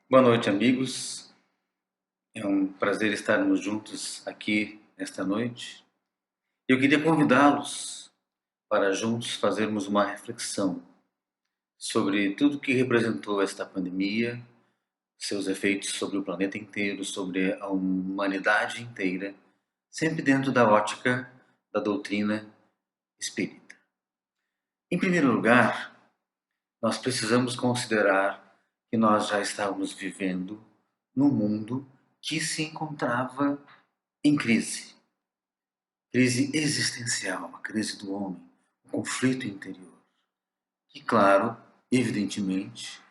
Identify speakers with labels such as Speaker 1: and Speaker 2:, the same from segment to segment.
Speaker 1: Boa noite, amigos. É um prazer estarmos juntos aqui nesta noite. Eu queria convidá-los para juntos fazermos uma reflexão sobre tudo que representou esta pandemia, seus efeitos sobre o planeta inteiro, sobre a humanidade inteira, sempre dentro da ótica da doutrina espírita. Em primeiro lugar, nós precisamos considerar que nós já estávamos vivendo num mundo que se encontrava em crise. Crise existencial, uma crise do homem, um conflito interior. Que, claro, evidentemente,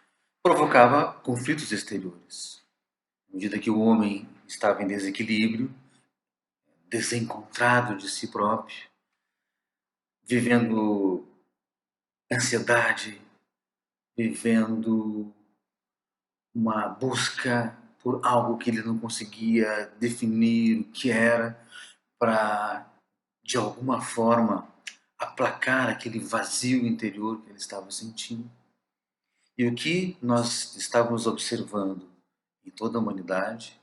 Speaker 1: provocava conflitos exteriores. À medida que o homem estava em desequilíbrio, desencontrado de si próprio, vivendo ansiedade, vivendo uma busca por algo que ele não conseguia definir o que era, para, de alguma forma, aplacar aquele vazio interior que ele estava sentindo. E o que nós estávamos observando em toda a humanidade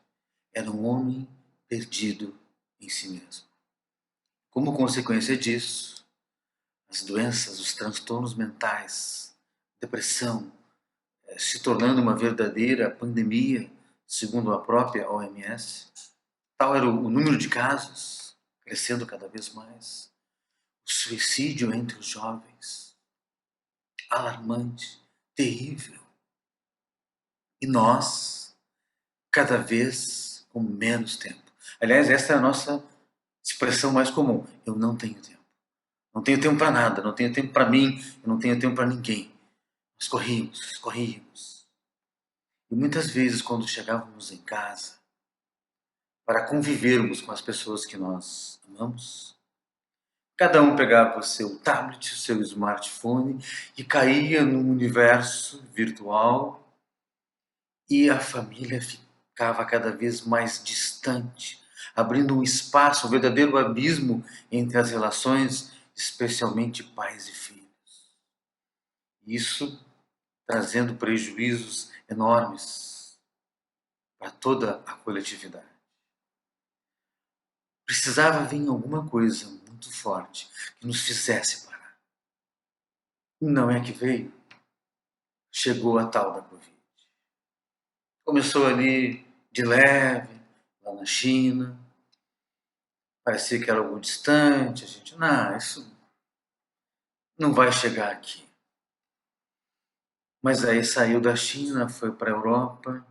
Speaker 1: era um homem perdido em si mesmo. Como consequência disso, as doenças, os transtornos mentais, depressão, se tornando uma verdadeira pandemia, segundo a própria OMS. Tal era o número de casos, crescendo cada vez mais. O suicídio entre os jovens, alarmante, terrível. E nós, cada vez com menos tempo. Aliás, essa é a nossa expressão mais comum. Eu não tenho tempo. Não tenho tempo para nada, não tenho tempo para mim, eu não tenho tempo para ninguém. Nós corríamos, corríamos. E muitas vezes, quando chegávamos em casa, para convivermos com as pessoas que nós amamos, cada um pegava o seu tablet, o seu smartphone e caía num universo virtual, e a família ficava cada vez mais distante, abrindo um espaço, um verdadeiro abismo entre as relações, especialmente pais e filhos. Isso trazendo prejuízos enormes para toda a coletividade. Precisava vir alguma coisa muito forte que nos fizesse parar. Não é que veio? Chegou a tal da Covid. Começou ali de leve, lá na China. Parecia que era algo distante. A gente, não, isso não vai chegar aqui. Mas aí saiu da China, foi para a Europa.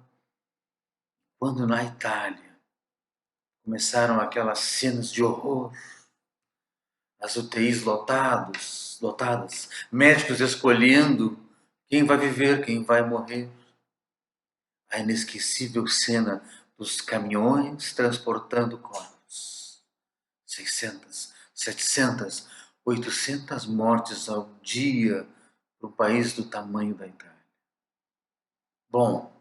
Speaker 1: Quando na Itália começaram aquelas cenas de horror, as UTIs lotadas, médicos escolhendo quem vai viver, quem vai morrer. A inesquecível cena dos caminhões transportando corpos. 600, 700, 800 mortes ao dia para um país do tamanho da Itália. Bom,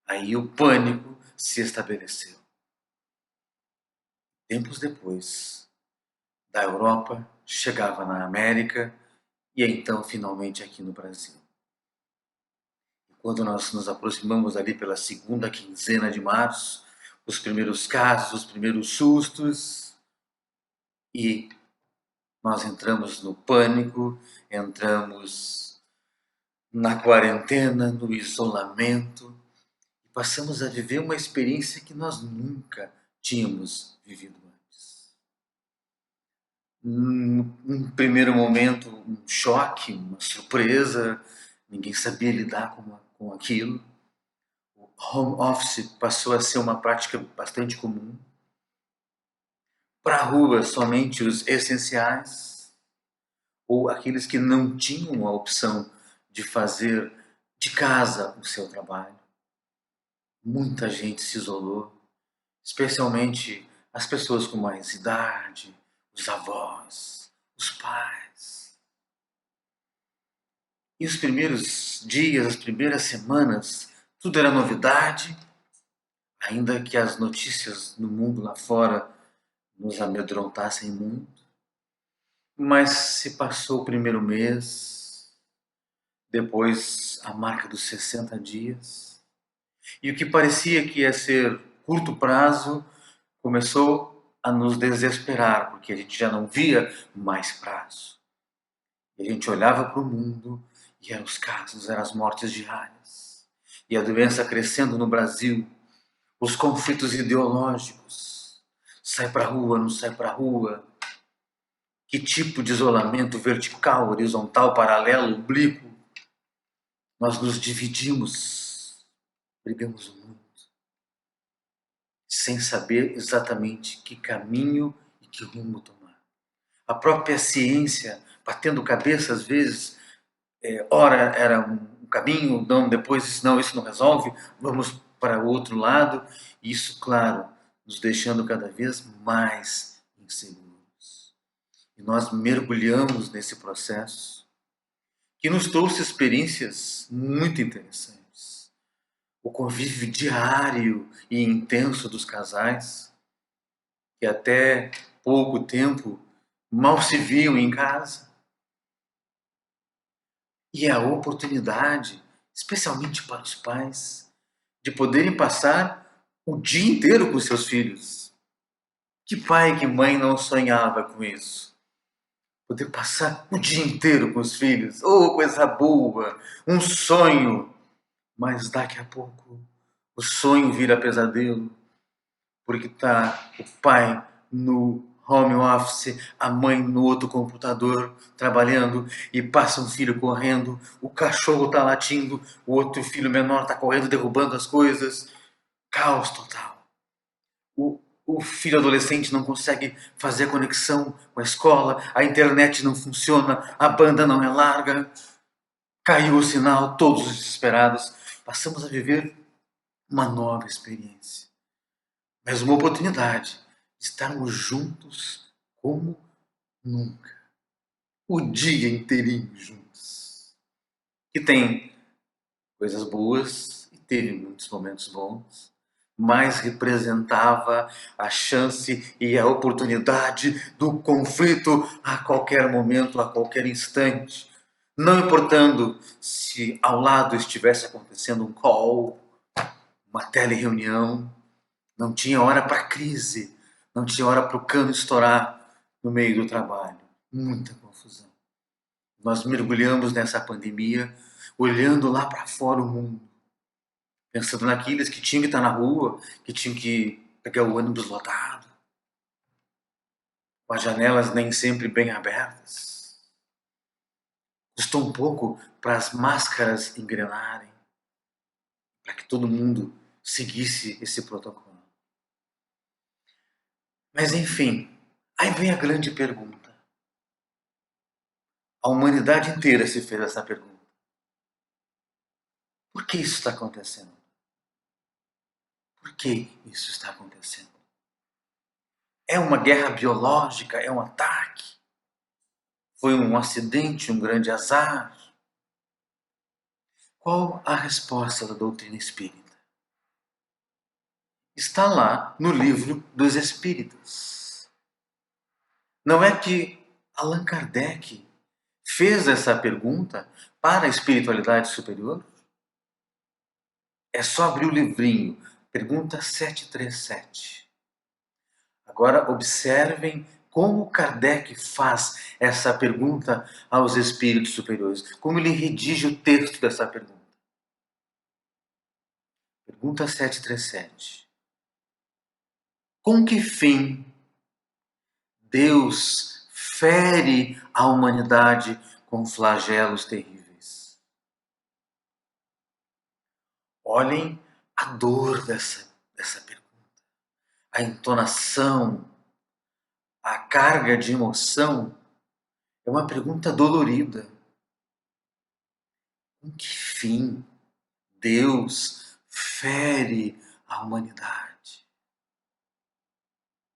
Speaker 1: aí o pânico se estabeleceu. Tempos depois, da Europa, chegava na América e então finalmente aqui no Brasil. Quando nós nos aproximamos ali pela segunda quinzena de março, os primeiros casos, os primeiros sustos, e nós entramos no pânico, entramos na quarentena, no isolamento, e passamos a viver uma experiência que nós nunca tínhamos vivido antes. Num primeiro momento, um choque, uma surpresa, ninguém sabia lidar com aquilo. O home office passou a ser uma prática bastante comum. Para a rua, somente os essenciais, ou aqueles que não tinham a opção de fazer de casa o seu trabalho. Muita gente se isolou, especialmente as pessoas com mais idade, os avós, os pais. E os primeiros dias, as primeiras semanas, tudo era novidade, ainda que as notícias no mundo lá fora nos amedrontassem muito. Mas se passou o primeiro mês, depois a marca dos 60 dias, E o que parecia que ia ser curto prazo começou a nos desesperar, porque a gente já não via mais prazo. E a gente olhava para o mundo e eram os casos, eram as mortes diárias. E a doença crescendo no Brasil, os conflitos ideológicos. Sai para a rua, não sai para a rua. Que tipo de isolamento vertical, horizontal, paralelo, oblíquo? Nós nos dividimos, brigamos muito, sem saber exatamente que caminho e que rumo tomar. A própria ciência, batendo cabeça às vezes, ora era um caminho, não, depois não, isso não resolve, vamos para o outro lado. E isso, claro, nos deixando cada vez mais inseguros. E nós mergulhamos nesse processo que nos trouxe experiências muito interessantes. O convívio diário e intenso dos casais, que até pouco tempo mal se viam em casa. E a oportunidade, especialmente para os pais, de poderem passar o dia inteiro com seus filhos. Que pai, que mãe não sonhava com isso? Poder passar o dia inteiro com os filhos. Oh, coisa boa! Um sonho! Mas daqui a pouco o sonho vira pesadelo, porque tá o pai no home office, a mãe no outro computador trabalhando e passa um filho correndo, o cachorro tá latindo, o outro filho menor tá correndo derrubando as coisas, caos total. O filho adolescente não consegue fazer a conexão com a escola, a internet não funciona, a banda não é larga, caiu o sinal, todos desesperados. Passamos a viver uma nova experiência, mas uma oportunidade de estarmos juntos como nunca, o dia inteirinho juntos. Que tem coisas boas e teve muitos momentos bons, mas representava a chance e a oportunidade do conflito a qualquer momento, a qualquer instante. Não importando se ao lado estivesse acontecendo um call, uma tele-reunião, não tinha hora para crise, não tinha hora para o cano estourar no meio do trabalho. Muita confusão. Nós mergulhamos nessa pandemia, olhando lá para fora o mundo, pensando naqueles que tinham que estar na rua, que tinham que pegar o ônibus lotado, com as janelas nem sempre bem abertas. Custou um pouco para as máscaras engrenarem, para que todo mundo seguisse esse protocolo. Mas enfim, aí vem a grande pergunta. A humanidade inteira se fez essa pergunta. Por que isso está acontecendo? Por que isso está acontecendo? É uma guerra biológica? É um ataque? Foi um acidente, um grande azar? Qual a resposta da doutrina espírita? Está lá no livro dos Espíritos. Não é que Allan Kardec fez essa pergunta para a espiritualidade superior? É só abrir o livrinho, pergunta 737. Agora observem como Kardec faz essa pergunta aos espíritos superiores, como ele redige o texto dessa pergunta. Pergunta 737. Com que fim Deus fere a humanidade com flagelos terríveis? Olhem a dor dessa pergunta, a entonação, a carga de emoção. É uma pergunta dolorida. Com que fim Deus fere a humanidade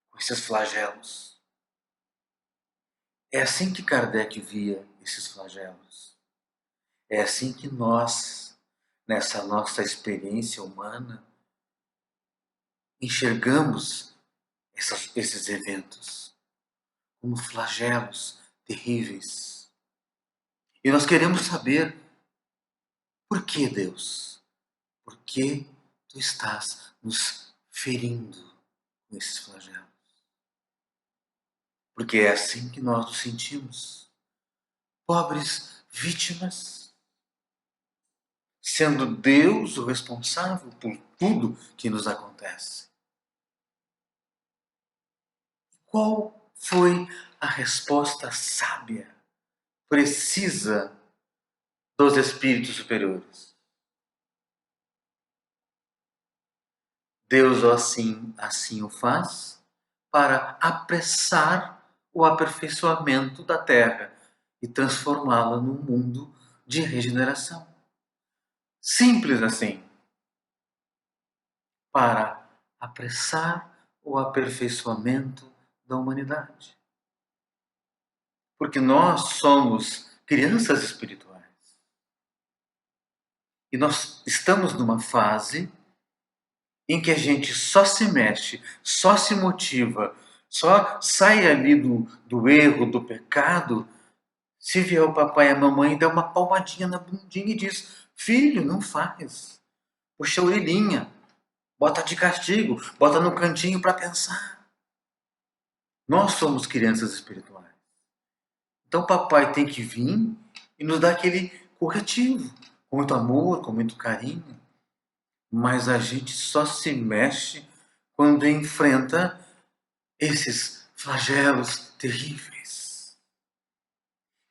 Speaker 1: com esses flagelos? É assim que Kardec via esses flagelos. É assim que nós, nessa nossa experiência humana, enxergamos esses eventos como flagelos terríveis. E nós queremos saber por que Deus? Por que tu estás nos ferindo com esses flagelos. Porque é assim que nós nos sentimos, pobres vítimas, sendo Deus o responsável por tudo que nos acontece. Qual foi a resposta sábia, precisa dos espíritos superiores? Deus assim o faz para apressar o aperfeiçoamento da Terra e transformá-la num mundo de regeneração. Simples assim. Para apressar o aperfeiçoamento da humanidade. Porque nós somos crianças espirituais. E nós estamos numa fase em que a gente só se mexe, só se motiva, só sai ali do erro, do pecado, se vier o papai e a mamãe e der uma palmadinha na bundinha e diz: filho, não faz. Puxa a orelhinha, bota de castigo, bota no cantinho para pensar. Nós somos crianças espirituais. Então o papai tem que vir e nos dar aquele corretivo, com muito amor, com muito carinho. Mas a gente só se mexe quando enfrenta esses flagelos terríveis.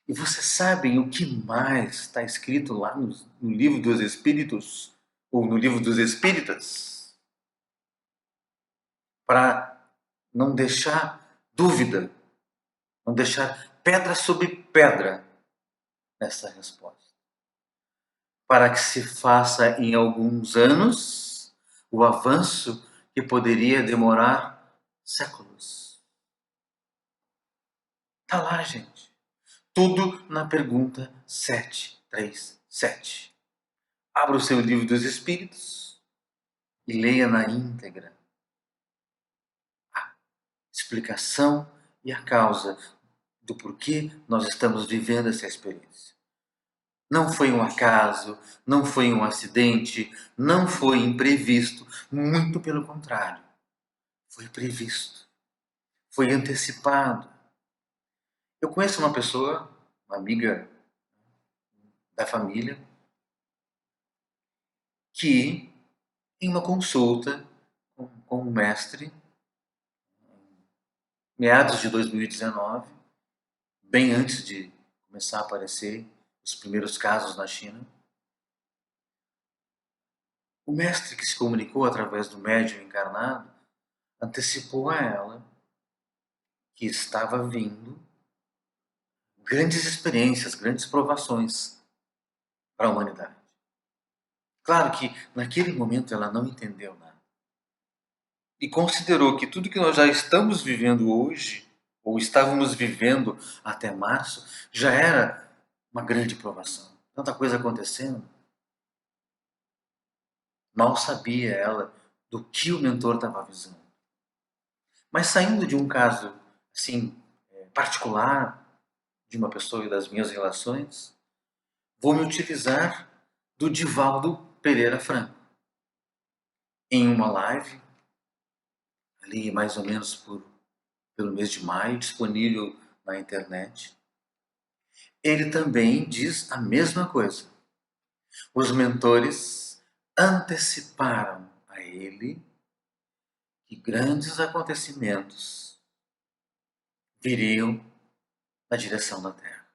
Speaker 1: E vocês sabem o que mais está escrito lá no livro dos Espíritos, ou no livro dos Espíritas? Para não deixar dúvida, não deixar pedra sobre pedra nessa resposta. Para que se faça em alguns anos o avanço que poderia demorar séculos. Está lá, gente. Tudo na pergunta 737. Abra o seu livro dos Espíritos e leia na íntegra a explicação e a causa do porquê nós estamos vivendo essa experiência. Não foi um acaso, não foi um acidente, não foi imprevisto, muito pelo contrário. Foi previsto, foi antecipado. Eu conheço uma pessoa, uma amiga da família, que em uma consulta com um mestre, meados de 2019, bem antes de começar a aparecer os primeiros casos na China, o mestre que se comunicou através do médium encarnado antecipou a ela que estava vindo grandes experiências, grandes provações para a humanidade. Claro que naquele momento ela não entendeu nada. E considerou que tudo que nós já estamos vivendo hoje, ou estávamos vivendo até março, já era uma grande provação. Tanta coisa acontecendo. Mal sabia ela do que o mentor estava avisando. Mas saindo de um caso assim particular, de uma pessoa e das minhas relações, vou me utilizar do Divaldo Pereira Franco. Em uma live, ali mais ou menos pelo mês de maio, disponível na internet, ele também diz a mesma coisa. Os mentores anteciparam a ele que grandes acontecimentos viriam na direção da Terra.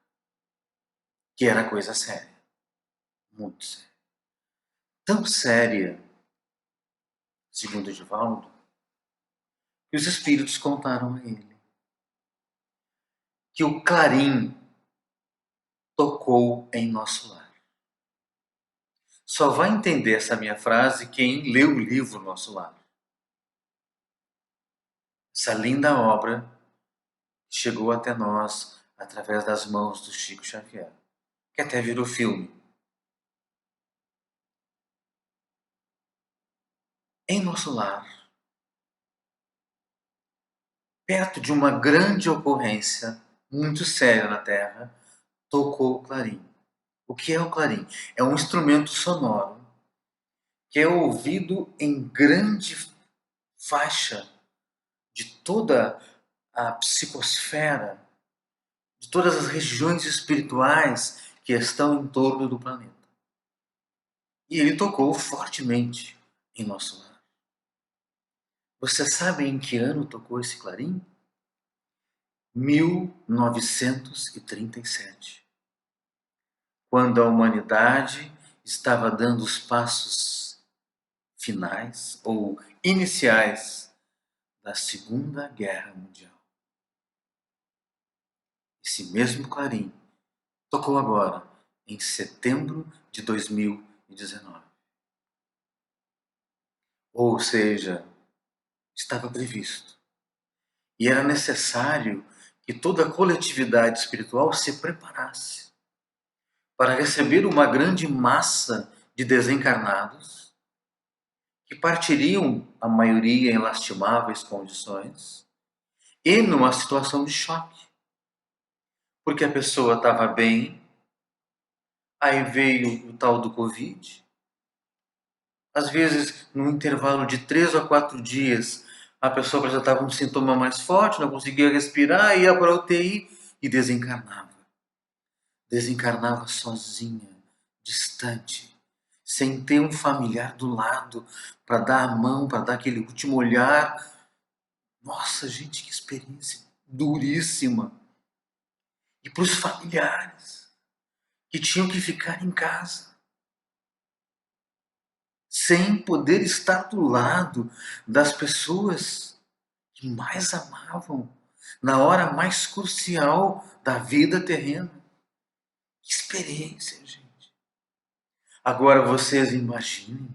Speaker 1: Que era coisa séria. Muito séria. Tão séria, segundo Divaldo, que os espíritos contaram a ele que o clarim tocou em nosso lar. Só vai entender essa minha frase quem leu o livro Nosso Lar. Essa linda obra chegou até nós através das mãos do Chico Xavier, que até virou filme. Em nosso lar, perto de uma grande ocorrência muito séria na Terra, tocou o clarim. O que é o clarim? É um instrumento sonoro que é ouvido em grande faixa de toda a psicosfera, de todas as regiões espirituais que estão em torno do planeta. E ele tocou fortemente em nosso lar. Você sabe em que ano tocou esse clarim? 1937, quando a humanidade estava dando os passos finais ou iniciais da Segunda Guerra Mundial. Esse mesmo clarim tocou agora, em setembro de 2019. Ou seja, estava previsto. E era necessário que toda a coletividade espiritual se preparasse para receber uma grande massa de desencarnados que partiriam, a maioria em lastimáveis condições, e numa situação de choque. Porque a pessoa estava bem, aí veio o tal do Covid. Às vezes, num intervalo de 3 a 4 dias, a pessoa apresentava um sintoma mais forte, não conseguia respirar, ia para a UTI e desencarnava. Desencarnava sozinha, distante, sem ter um familiar do lado para dar a mão, para dar aquele último olhar. Nossa, gente, que experiência duríssima. E para os familiares que tinham que ficar em casa, sem poder estar do lado das pessoas que mais amavam, na hora mais crucial da vida terrena. Que experiência, gente. Agora vocês imaginem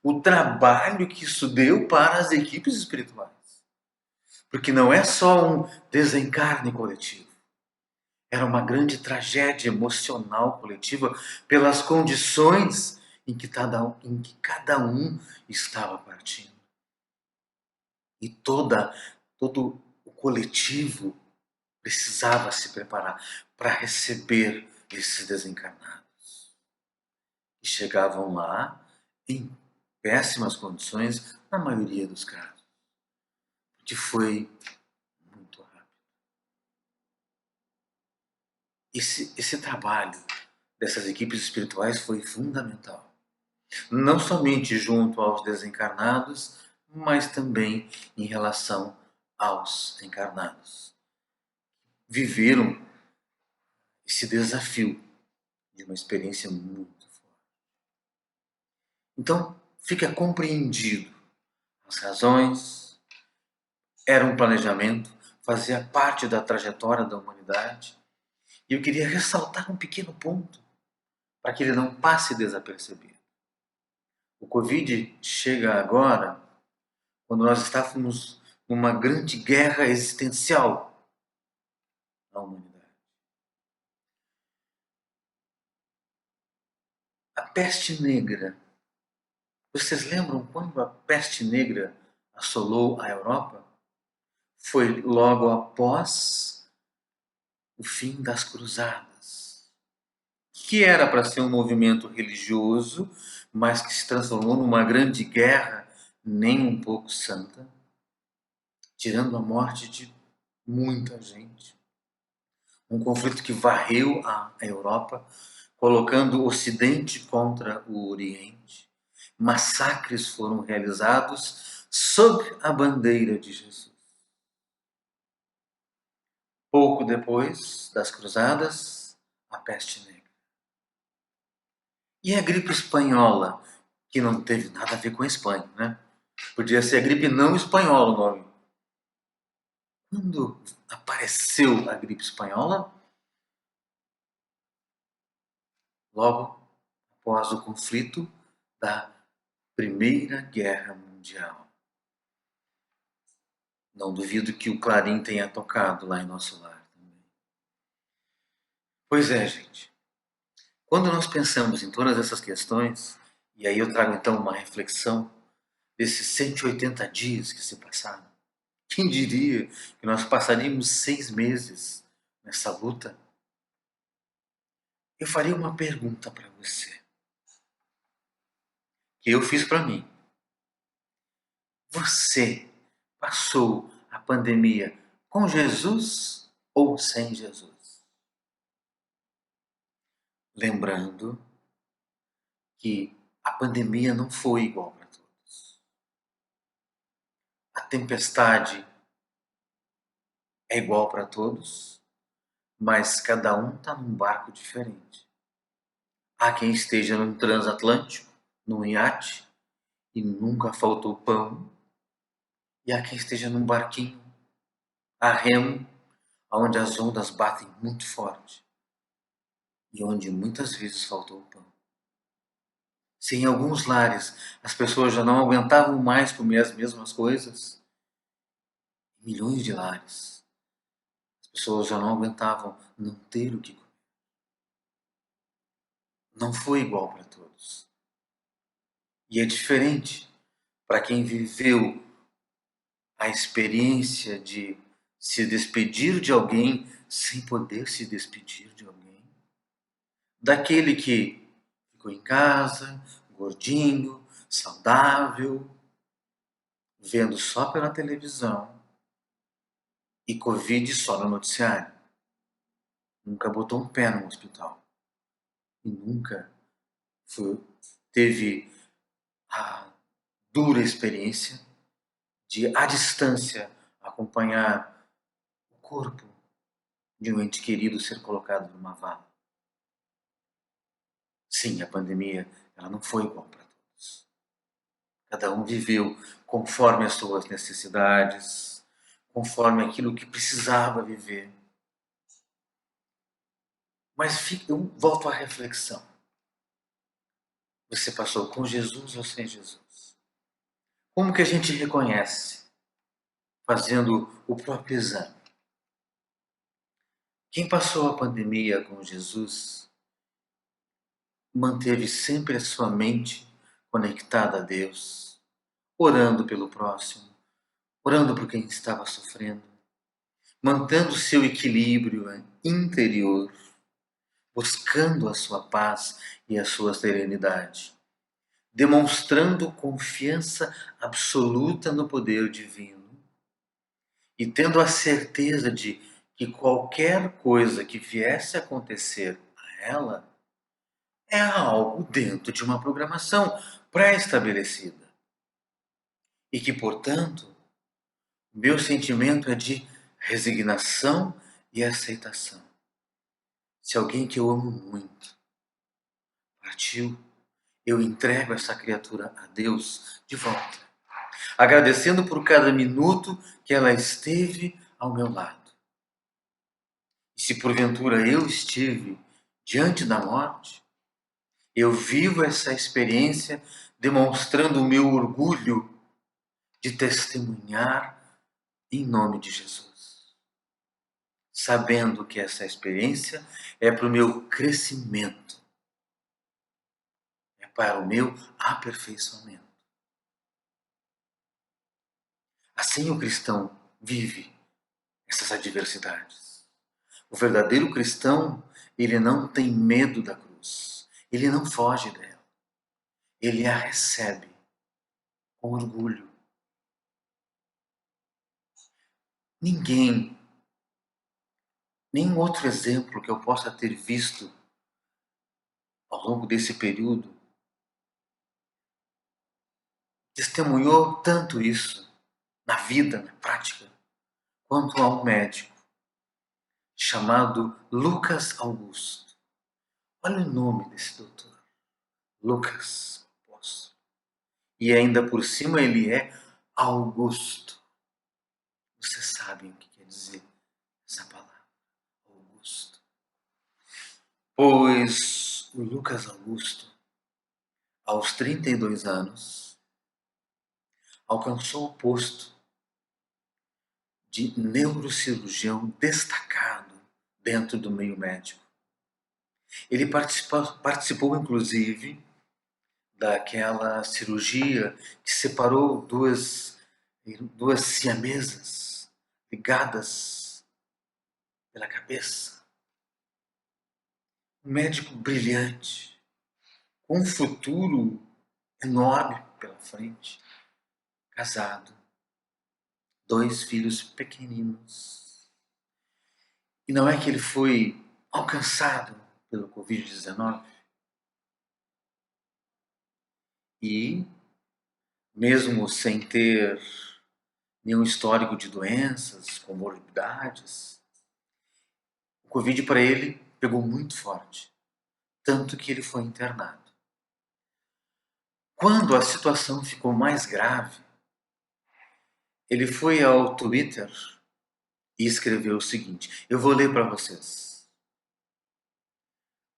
Speaker 1: o trabalho que isso deu para as equipes espirituais. Porque não é só um desencarne coletivo. Era uma grande tragédia emocional coletiva pelas condições em que cada um estava partindo. E todo o coletivo precisava se preparar para receber esses desencarnados. E chegavam lá em péssimas condições, na maioria dos casos. Que foi muito rápido. Esse trabalho dessas equipes espirituais foi fundamental. Não somente junto aos desencarnados, mas também em relação aos encarnados. Viveram esse desafio de uma experiência muito forte. Então, fica compreendido as razões, era um planejamento, fazia parte da trajetória da humanidade. E eu queria ressaltar um pequeno ponto, para que ele não passe desapercebido. O Covid chega agora, quando nós estávamos numa grande guerra existencial na humanidade. A peste negra. Vocês lembram quando a peste negra assolou a Europa? Foi logo após o fim das cruzadas, que era para ser um movimento religioso, mas que se transformou numa grande guerra nem um pouco santa, tirando a morte de muita gente. Um conflito que varreu a Europa, colocando o Ocidente contra o Oriente. Massacres foram realizados sob a bandeira de Jesus. Pouco depois das cruzadas, a peste negra. E a gripe espanhola, que não teve nada a ver com a Espanha, né? Podia ser a gripe não espanhola o nome. Quando apareceu a gripe espanhola, logo após o conflito da Primeira Guerra Mundial. Não duvido que o clarim tenha tocado lá em nosso lar também. Pois é, gente. Quando nós pensamos em todas essas questões, e aí eu trago então uma reflexão desses 180 dias que se passaram. Quem diria que nós passaríamos 6 meses nessa luta? Eu faria uma pergunta para você. que eu fiz para mim. Você passou a pandemia com Jesus ou sem Jesus? Lembrando que a pandemia não foi igual para todos. A tempestade é igual para todos, mas cada um está num barco diferente. Há quem esteja num transatlântico, num iate, e nunca faltou pão. E há quem esteja num barquinho, a remo, onde as ondas batem muito forte e onde muitas vezes faltou pão. Se em alguns lares as pessoas já não aguentavam mais comer as mesmas coisas, em milhões de lares as pessoas já não aguentavam não ter o que comer. Não foi igual para todos. E é diferente para quem viveu a experiência de se despedir de alguém sem poder se despedir de alguém. Daquele que ficou em casa, gordinho, saudável, vendo só pela televisão e Covid só no noticiário. Nunca botou um pé no hospital. E nunca teve a dura experiência de, à distância, acompanhar o corpo de um ente querido ser colocado numa vala. Sim, a pandemia, ela não foi igual para todos. Cada um viveu conforme as suas necessidades, conforme aquilo que precisava viver. Mas eu volto à reflexão. Você passou com Jesus ou sem Jesus? Como que a gente reconhece? Fazendo o próprio exame. Quem passou a pandemia com Jesus manteve sempre a sua mente conectada a Deus, orando pelo próximo, orando por quem estava sofrendo, mantendo seu equilíbrio interior, buscando a sua paz e a sua serenidade, demonstrando confiança absoluta no poder divino e tendo a certeza de que qualquer coisa que viesse a acontecer a ela é algo dentro de uma programação pré-estabelecida. E que, portanto, meu sentimento é de resignação e aceitação. Se alguém que eu amo muito partiu, eu entrego essa criatura a Deus de volta, agradecendo por cada minuto que ela esteve ao meu lado. E se porventura eu estive diante da morte, eu vivo essa experiência demonstrando o meu orgulho de testemunhar em nome de Jesus, sabendo que essa experiência é para o meu crescimento, é para o meu aperfeiçoamento. Assim o cristão vive essas adversidades. O verdadeiro cristão, ele não tem medo da cruz, ele não foge dela, ele a recebe com orgulho. Ninguém, nenhum outro exemplo que eu possa ter visto ao longo desse período testemunhou tanto isso na vida, na prática, quanto a um médico chamado Lucas Augusto. Olha o nome desse doutor, Lucas Augusto. E ainda por cima ele é Augusto. Vocês sabem o que quer dizer essa palavra, Augusto. Pois o Lucas Augusto, aos 32 anos, alcançou o posto de neurocirurgião destacado dentro do meio médico. Ele participou inclusive, daquela cirurgia que separou duas siamesas ligadas pela cabeça. Um médico brilhante, com um futuro enorme pela frente, casado, 2 filhos pequeninos. E não é que ele foi alcançado pelo Covid-19 e, mesmo sem ter nenhum histórico de doenças, comorbidades, o Covid para ele pegou muito forte, tanto que ele foi internado. Quando a situação ficou mais grave, ele foi ao Twitter e escreveu o seguinte, eu vou ler para vocês.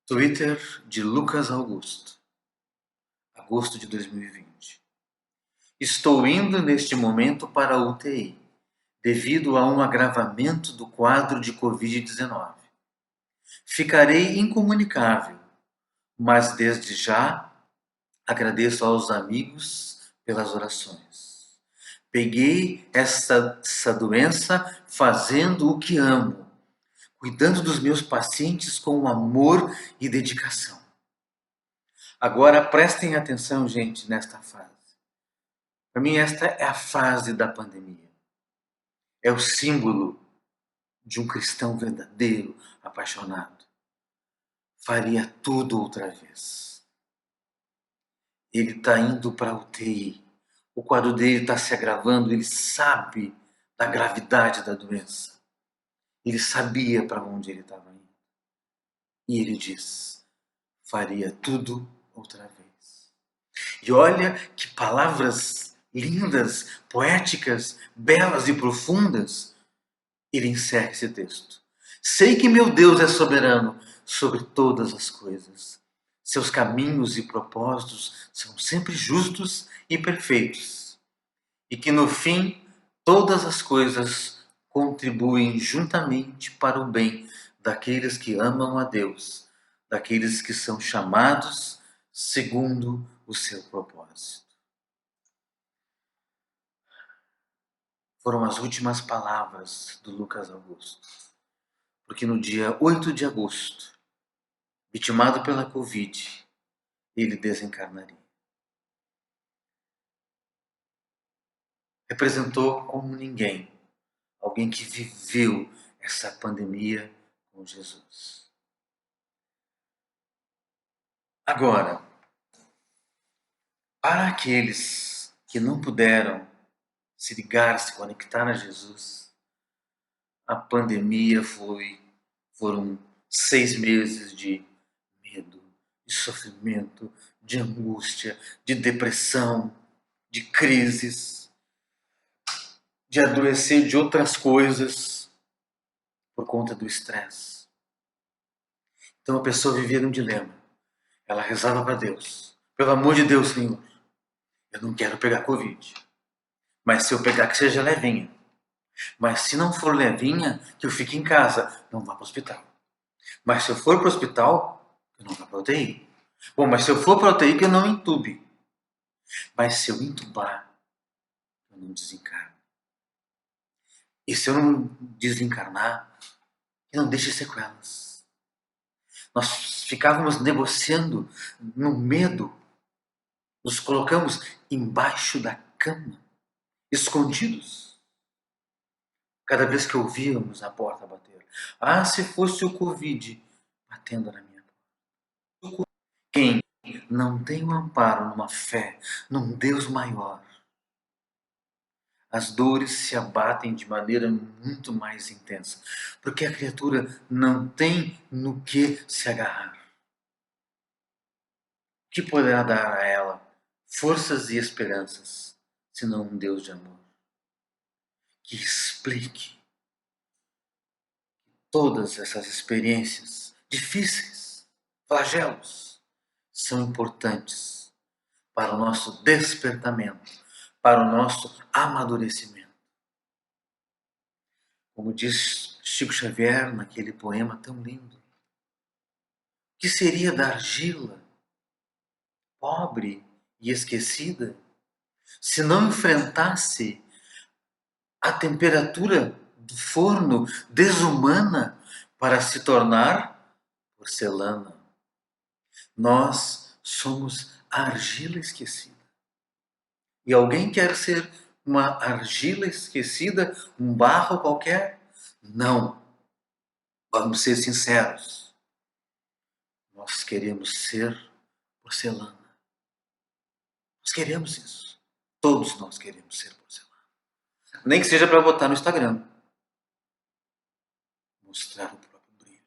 Speaker 1: Twitter de Lucas Augusto, agosto de 2020. Estou indo neste momento para a UTI, devido a um agravamento do quadro de Covid-19. Ficarei incomunicável, mas desde já agradeço aos amigos pelas orações. Peguei essa doença fazendo o que amo, cuidando dos meus pacientes com amor e dedicação. Agora prestem atenção, gente, nesta frase. Para mim, esta é a frase da pandemia. É o símbolo de um cristão verdadeiro, apaixonado. Faria tudo outra vez. Ele está indo para a UTI. O quadro dele está se agravando. Ele sabe da gravidade da doença. Ele sabia para onde ele estava indo. E ele diz, faria tudo outra vez. E olha que palavras lindas, poéticas, belas e profundas. Ele encerra esse texto. Sei que meu Deus é soberano sobre todas as coisas. Seus caminhos e propósitos são sempre justos e perfeitos. E que no fim todas as coisas contribuem juntamente para o bem daqueles que amam a Deus, daqueles que são chamados segundo o seu propósito. Foram as últimas palavras do Lucas Augusto. Porque no dia 8 de agosto, vitimado pela Covid, ele desencarnaria. Representou como ninguém alguém que viveu essa pandemia com Jesus. Agora, para aqueles que não puderam se ligar, se conectar a Jesus, a pandemia foram 6 meses de medo, de sofrimento, de angústia, de depressão, de crises, de adoecer de outras coisas por conta do estresse. Então a pessoa vivia num dilema. Ela rezava para Deus. Pelo amor de Deus, Senhor, eu não quero pegar Covid. Mas se eu pegar, que seja levinha. Mas se não for levinha, que eu fique em casa. Não vá para o hospital. Mas se eu for para o hospital, eu não vá para a UTI. Bom, mas se eu for para a UTI, que eu não entube. Mas se eu entubar, eu não desencarno. E se eu não desencarnar, eu não deixe sequelas. Nós ficávamos negociando no medo. Nos colocamos embaixo da cama, escondidos. Cada vez que ouvíamos a porta bater. Ah, se fosse o Covid batendo na minha porta. Quem não tem um amparo numa fé, num Deus maior, as dores se abatem de maneira muito mais intensa, porque a criatura não tem no que se agarrar. O que poderá dar a ela forças e esperanças, senão um Deus de amor? Que explique todas essas experiências difíceis, flagelos, são importantes para o nosso despertamento, para o nosso amadurecimento. Como diz Chico Xavier naquele poema tão lindo, o que seria da argila, pobre e esquecida, se não enfrentasse a temperatura do forno desumana para se tornar porcelana? Nós somos a argila esquecida. E alguém quer ser uma argila esquecida, um barro qualquer? Não. Vamos ser sinceros. Nós queremos ser porcelana. Nós queremos isso. Todos nós queremos ser porcelana. Nem que seja para botar no Instagram. Mostrar o próprio brilho.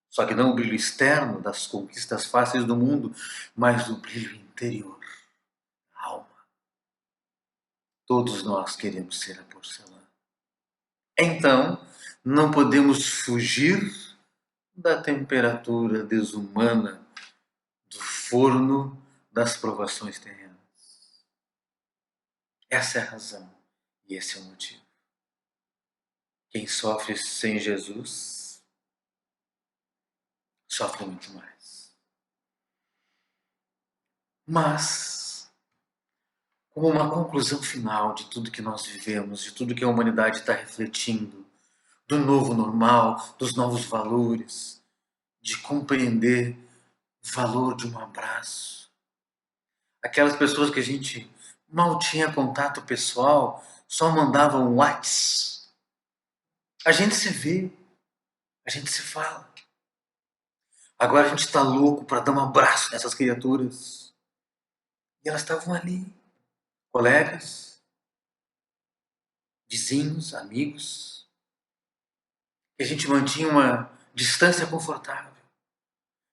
Speaker 1: Só que não o brilho externo das conquistas fáceis do mundo, mas o brilho interior, a alma. Todos nós queremos ser a porcelana. Então, não podemos fugir da temperatura desumana do forno das provações terrenas. Essa é a razão e esse é o motivo. Quem sofre sem Jesus sofre muito mais. Mas, como uma conclusão final de tudo que nós vivemos, de tudo que a humanidade está refletindo, do novo normal, dos novos valores, de compreender o valor de um abraço. Aquelas pessoas que a gente mal tinha contato pessoal, só mandava um WhatsApp. A gente se vê, a gente se fala. Agora a gente está louco para dar um abraço nessas criaturas. E elas estavam ali, colegas, vizinhos, amigos. E a gente mantinha uma distância confortável.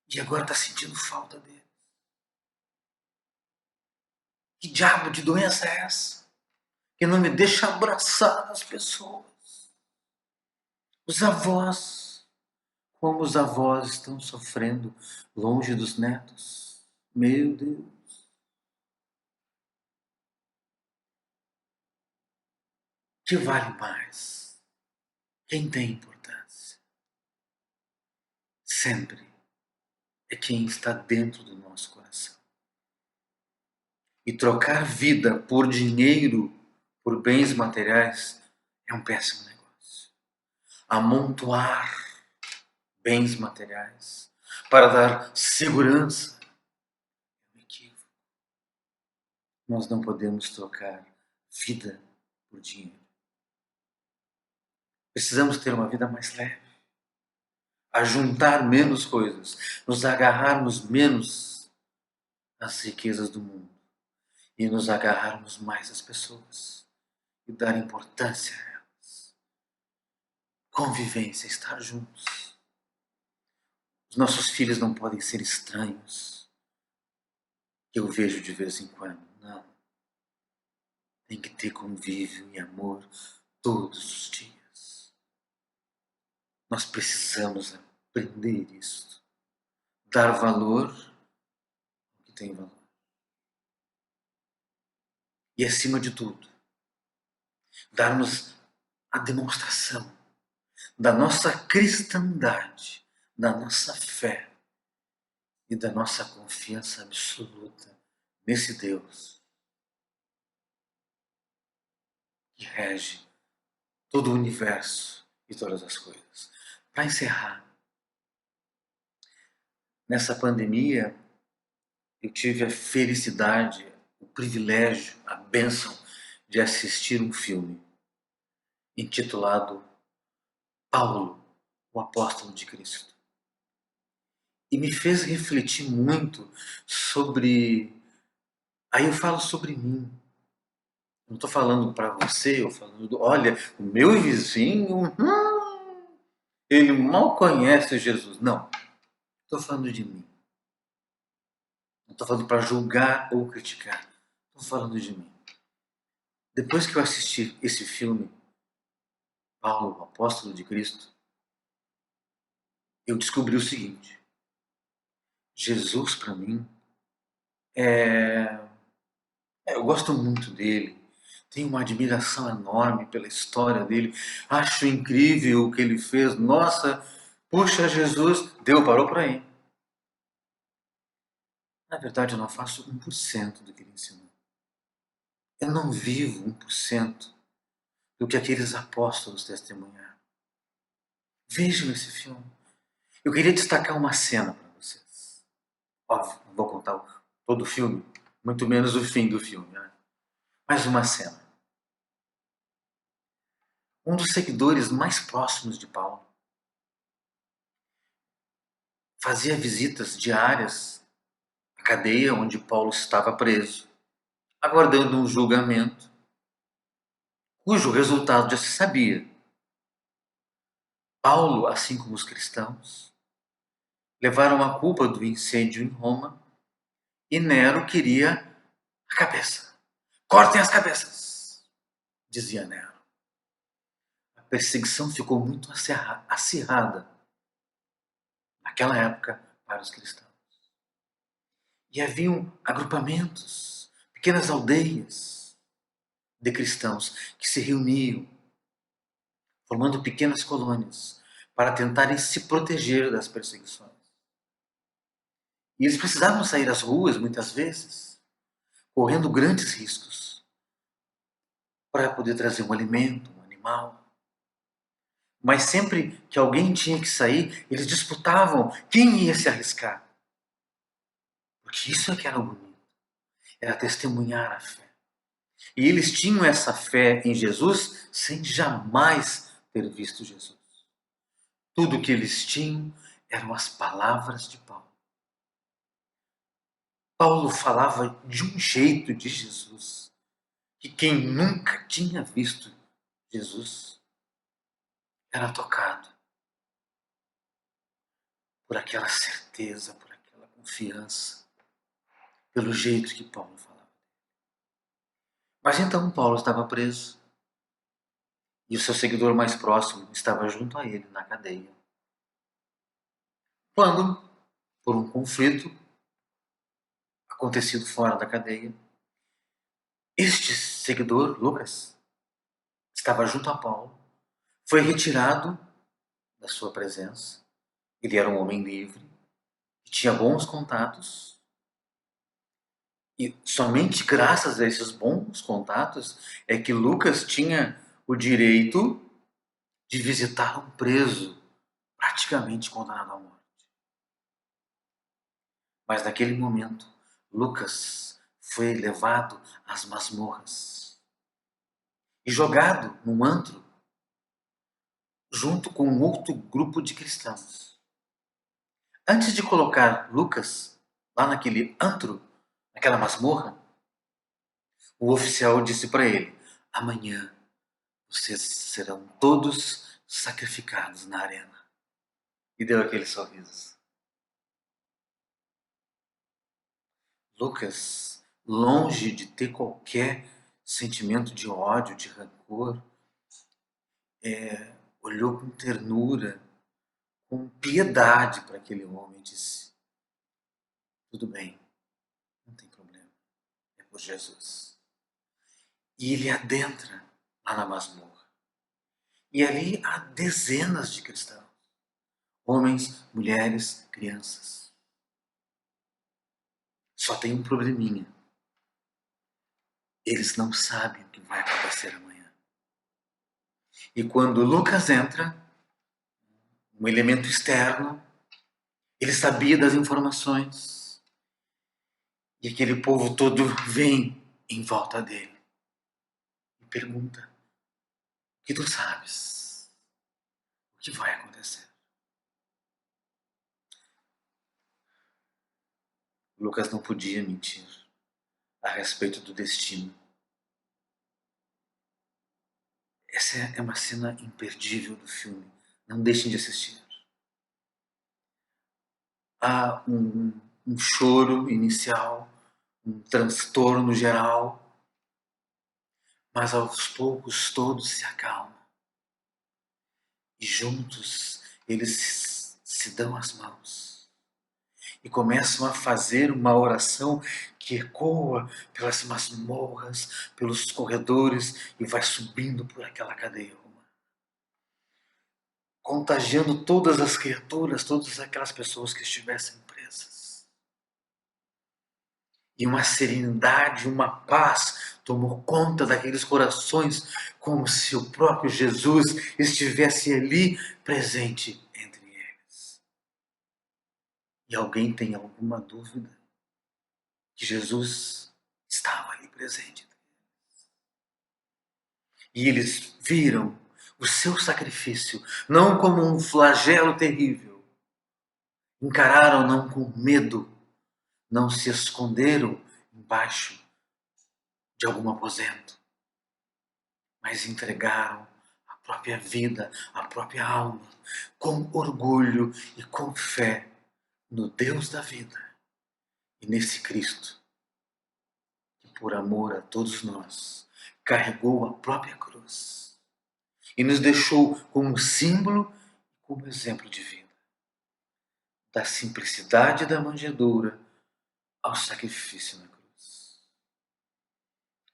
Speaker 1: E agora está sentindo falta dele. Que diabo de doença é essa? Que não me deixa abraçar as pessoas. Os avós, como os avós estão sofrendo longe dos netos. Meu Deus. Que vale mais? Quem tem importância? Sempre é quem está dentro do nosso coração. E trocar vida por dinheiro, por bens materiais, é um péssimo negócio. Amontoar bens materiais para dar segurança é um equívoco. Nós não podemos trocar vida por dinheiro. Precisamos ter uma vida mais leve, ajuntar menos coisas, nos agarrarmos menos às riquezas do mundo e nos agarrarmos mais às pessoas e dar importância a elas. Convivência, estar juntos. Os nossos filhos não podem ser estranhos, que eu vejo de vez em quando. Não. Tem que ter convívio e amor todos os dias. Nós precisamos aprender isso. Dar valor ao que tem valor. E acima de tudo, darmos a demonstração da nossa cristandade, da nossa fé e da nossa confiança absoluta nesse Deus que rege todo o universo e todas as coisas. Para encerrar, nessa pandemia, eu tive a felicidade, o privilégio, a bênção de assistir um filme intitulado Paulo, o Apóstolo de Cristo. E me fez refletir muito sobre... Aí eu falo sobre mim. Não estou falando para você, eu falando, olha, o meu vizinho, ele mal conhece Jesus. Não, estou falando de mim. Não estou falando para julgar ou criticar. Estou falando de mim. Depois que eu assisti esse filme, Paulo, o Apóstolo de Cristo, eu descobri o seguinte. Jesus, para mim, eu gosto muito dele. Tenho uma admiração enorme pela história dele. Acho incrível o que ele fez. Nossa, puxa, Jesus, Deus parou por aí. Na verdade, eu não faço 1% do que ele ensinou. Eu não vivo 1% do que aqueles apóstolos testemunharam. Vejam esse filme. Eu queria destacar uma cena para vocês. Óbvio, não vou contar todo o filme, muito menos o fim do filme, né? Mais uma cena. Um dos seguidores mais próximos de Paulo fazia visitas diárias à cadeia onde Paulo estava preso, aguardando um julgamento, cujo resultado já se sabia. Paulo, assim como os cristãos, levaram a culpa do incêndio em Roma e Nero queria a cabeça. Cortem as cabeças, dizia Nero. A perseguição ficou muito acirrada naquela época para os cristãos. E haviam agrupamentos, pequenas aldeias de cristãos que se reuniam, formando pequenas colônias para tentarem se proteger das perseguições. E eles precisavam sair às ruas, muitas vezes, correndo grandes riscos para poder trazer um alimento, um animal. Mas sempre que alguém tinha que sair, eles disputavam quem ia se arriscar. Porque isso é que era o bonito, era testemunhar a fé. E eles tinham essa fé em Jesus sem jamais ter visto Jesus. Tudo o que eles tinham eram as palavras de Paulo. Paulo falava de um jeito de Jesus que quem nunca tinha visto Jesus era tocado por aquela certeza, por aquela confiança, pelo jeito que Paulo falava. Mas então Paulo estava preso e o seu seguidor mais próximo estava junto a ele na cadeia. Quando, por um conflito acontecido fora da cadeia, este seguidor, Lucas, estava junto a Paulo, foi retirado da sua presença. Ele era um homem livre, tinha bons contatos, e somente graças a esses bons contatos é que Lucas tinha o direito de visitar um preso praticamente condenado à morte. Mas naquele momento, Lucas foi levado às masmorras e jogado num antro junto com um outro grupo de cristãos. Antes de colocar Lucas lá naquele antro, naquela masmorra, o oficial disse para ele: amanhã vocês serão todos sacrificados na arena. E deu aquele sorriso. Lucas, longe de ter qualquer sentimento de ódio, de rancor, olhou com ternura, com piedade para aquele homem e disse: tudo bem, não tem problema, é por Jesus. E ele adentra lá na masmorra. E ali há dezenas de cristãos, homens, mulheres, crianças. Só tem um probleminha. Eles não sabem o que vai acontecer amanhã. E quando Lucas entra, um elemento externo, ele sabia das informações. E aquele povo todo vem em volta dele e pergunta: o que tu sabes? O que vai acontecer? Lucas não podia mentir a respeito do destino. Essa é uma cena imperdível do filme. Não deixem de assistir. Há um choro inicial, um transtorno geral, mas aos poucos todos se acalmam. E juntos eles se dão as mãos e começam a fazer uma oração que ecoa pelas masmorras, pelos corredores e vai subindo por aquela cadeia romana, contagiando todas as criaturas, todas aquelas pessoas que estivessem presas. E uma serenidade, uma paz tomou conta daqueles corações, como se o próprio Jesus estivesse ali presente entre eles. E alguém tem alguma dúvida que Jesus estava ali presente. E eles viram o seu sacrifício não como um flagelo terrível. Encararam não com medo, não se esconderam embaixo de algum aposento, mas entregaram a própria vida, a própria alma, com orgulho e com fé no Deus da vida e nesse Cristo que, por amor a todos nós, carregou a própria cruz e nos deixou como símbolo e como exemplo de vida, da simplicidade da manjedoura ao sacrifício na cruz.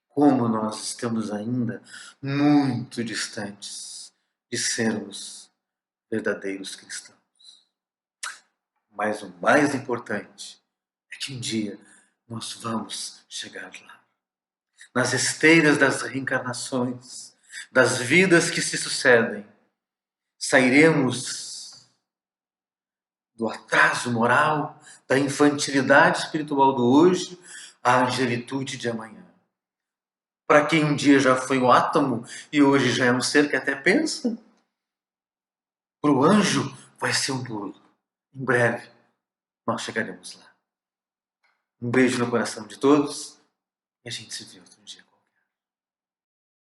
Speaker 1: Como nós estamos ainda muito distantes de sermos verdadeiros cristãos. Mas o mais importante é que um dia nós vamos chegar lá. Nas esteiras das reencarnações, das vidas que se sucedem, sairemos do atraso moral, da infantilidade espiritual do hoje, à angelitude de amanhã. Para quem um dia já foi um átomo e hoje já é um ser que até pensa, para o anjo vai ser um pulo. Em breve nós chegaremos lá. Um beijo no coração de todos e a gente se vê outro dia.